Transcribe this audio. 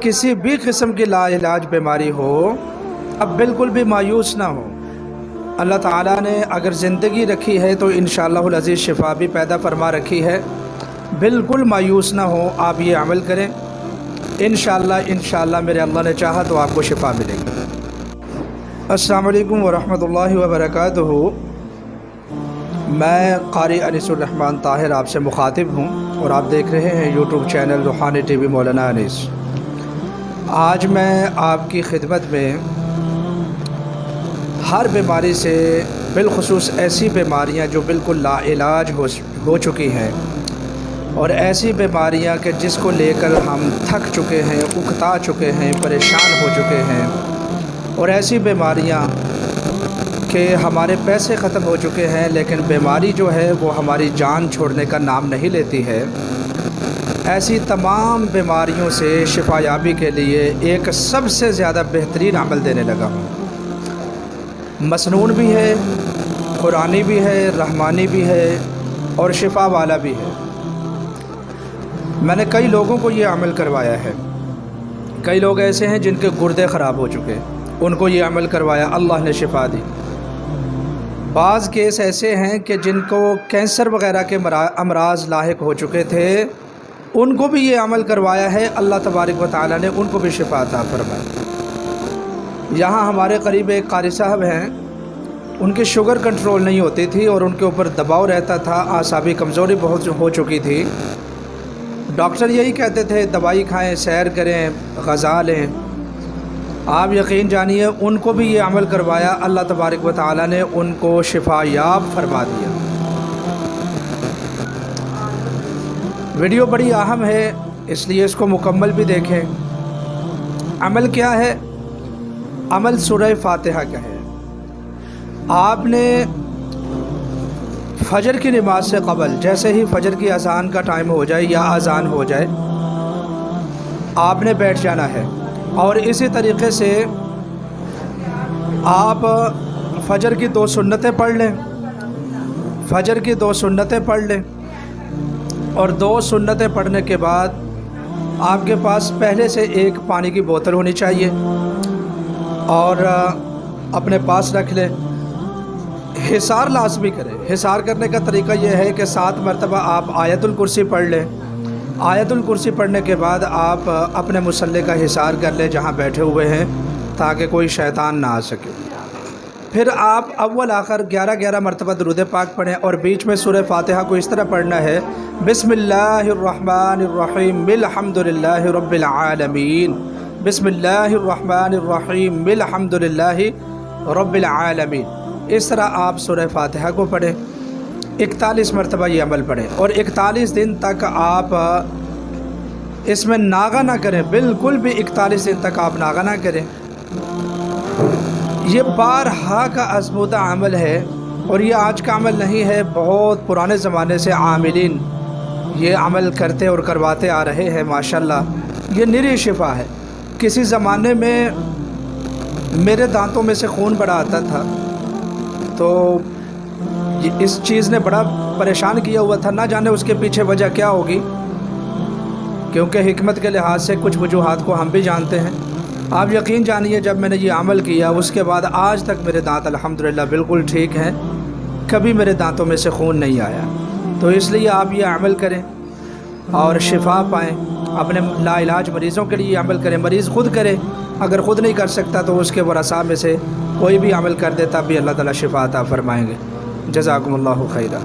किसी भी किस्म की लाइलाज बीमारी हो, अब बिल्कुल भी मायूस ना हो। अल्लाह ताला ने अगर ज़िंदगी रखी है तो इंशाअल्लाहुल अज़ीज़ शिफा भी पैदा फरमा रखी है। बिल्कुल मायूस ना हो, आप ये अमल करें, इंशाअल्लाह मेरे अल्लाह ने चाहा तो आपको शिफा मिलेगी। अस्सलाम वालेकुम वरहमतुल्लाहि वबरकातुहू। मैं क़ारी अनीसुर रहमान ताहिर आपसे मुखातिब हूँ और आप देख रहे हैं यूट्यूब चैनल रूहानी टीवी मौलाना अनीस। आज मैं आपकी खिदमत में हर बीमारी से, बिलखुसूस ऐसी बीमारियां जो बिल्कुल लाइलाज हो चुकी हैं और ऐसी बीमारियां कि जिसको लेकर हम थक चुके हैं, उकता चुके हैं, परेशान हो चुके हैं, और ऐसी बीमारियां कि हमारे पैसे ख़त्म हो चुके हैं लेकिन बीमारी जो है वो हमारी जान छोड़ने का नाम नहीं लेती है। ऐसी तमाम बीमारियों से शिफायाबी के लिए एक सबसे ज़्यादा बेहतरीन अमल देने लगा हूँ। मसनून भी है, कुरानी भी है, रहमानी भी है और शिफा वाला भी है। मैंने कई लोगों को ये अमल करवाया है। कई लोग ऐसे हैं जिनके गुर्दे ख़राब हो चुके, उनको ये अमल करवाया, अल्लाह ने शिफा दी। बाज़ केस ऐसे हैं कि जिनको कैंसर वग़ैरह के अमराज लाहिक हो चुके थे, उनको भी ये अमल करवाया है। अल्लाह तबारक व तआला ने उनको भी शिफा अता फरमाई। यहाँ हमारे करीब एक क़ारी साहब हैं, उनकी शुगर कंट्रोल नहीं होती थी और उनके ऊपर दबाव रहता था, आसाबी कमज़ोरी बहुत हो चुकी थी। डॉक्टर यही कहते थे दवाई खाएं, सैर करें, ग़ज़ा लें। आप यकीन जानिए उनको भी ये अमल करवाया, अल्लाह तबारक व तआला ने उनको शिफा याब फरमा दिया। वीडियो बड़ी अहम है, इसलिए इसको मुकम्मल भी देखें। अमल क्या है? अमल सूरह फातिहा का है। आपने फजर की नमाज से क़बल, जैसे ही फजर की अज़ान का टाइम हो जाए या अज़ान हो जाए, आपने बैठ जाना है और इसी तरीक़े से आप फजर की 2 सुन्नतें पढ़ लें। फजर की 2 सुन्नतें पढ़ लें और 2 सुन्नतें पढ़ने के बाद आपके पास पहले से एक पानी की बोतल होनी चाहिए और अपने पास रख लें। हिसार लाज़मी करें। हिसार करने का तरीका यह है कि 7 मरतबा आप आयतुल कुर्सी पढ़ लें। आयतुल कुर्सी पढ़ने के बाद आप अपने मुसल्ले का हिसार कर लें जहाँ बैठे हुए हैं, ताकि कोई शैतान ना आ सके। फिर आप अव्वल आखिर 11-11 मरतबा दुरूद पाक पढ़ें और बीच में सूरह फातिहा को इस तरह पढ़ना है, बिस्मिल्लाहिर्रहमानिर्रहीम बिल्हम्दुलिल्लाहि रब्बिल आलमीन, बिस्मिल्लाहिर्रहमानिर्रहीम बिल्हम्दुलिल्लाहि रब्बिल आलमीन। इस तरह आप सूरह फातिहा को पढ़ें। 41 मरतबा ये अमल पढ़ें और 41 दिन तक आप इसमें नागा ना करें, बिल्कुल भी 41 दिन तक आप नागा ना करें। ये बारहा का आज़मूदा अमल है और ये आज का अमल नहीं है। बहुत पुराने ज़माने से आमिलीन ये अमल करते और करवाते आ रहे हैं। माशाल्लाह ये निरी शिफा है। किसी ज़माने में मेरे दांतों में से खून बड़ा आता था, तो इस चीज़ ने बड़ा परेशान किया हुआ था। ना जाने उसके पीछे वजह क्या होगी, क्योंकि हिकमत के लिहाज से कुछ वजूहात को हम भी जानते हैं। आप यकीन जानिए जब मैंने ये अमल किया उसके बाद आज तक मेरे दांत अल्हम्दुलिल्लाह बिल्कुल ठीक हैं, कभी मेरे दांतों में से खून नहीं आया। तो इसलिए आप ये अमल करें और शिफा पाएँ। अपने लाइलाज मरीज़ों के लिए अमल करें। मरीज़ ख़ुद करे, अगर ख़ुद नहीं कर सकता तो उसके वरसा में से कोई भी अमल कर देता भी अल्लाह ताला शिफा अता फरमाएंगे। जज़ाकुमुल्लाहु खैरा।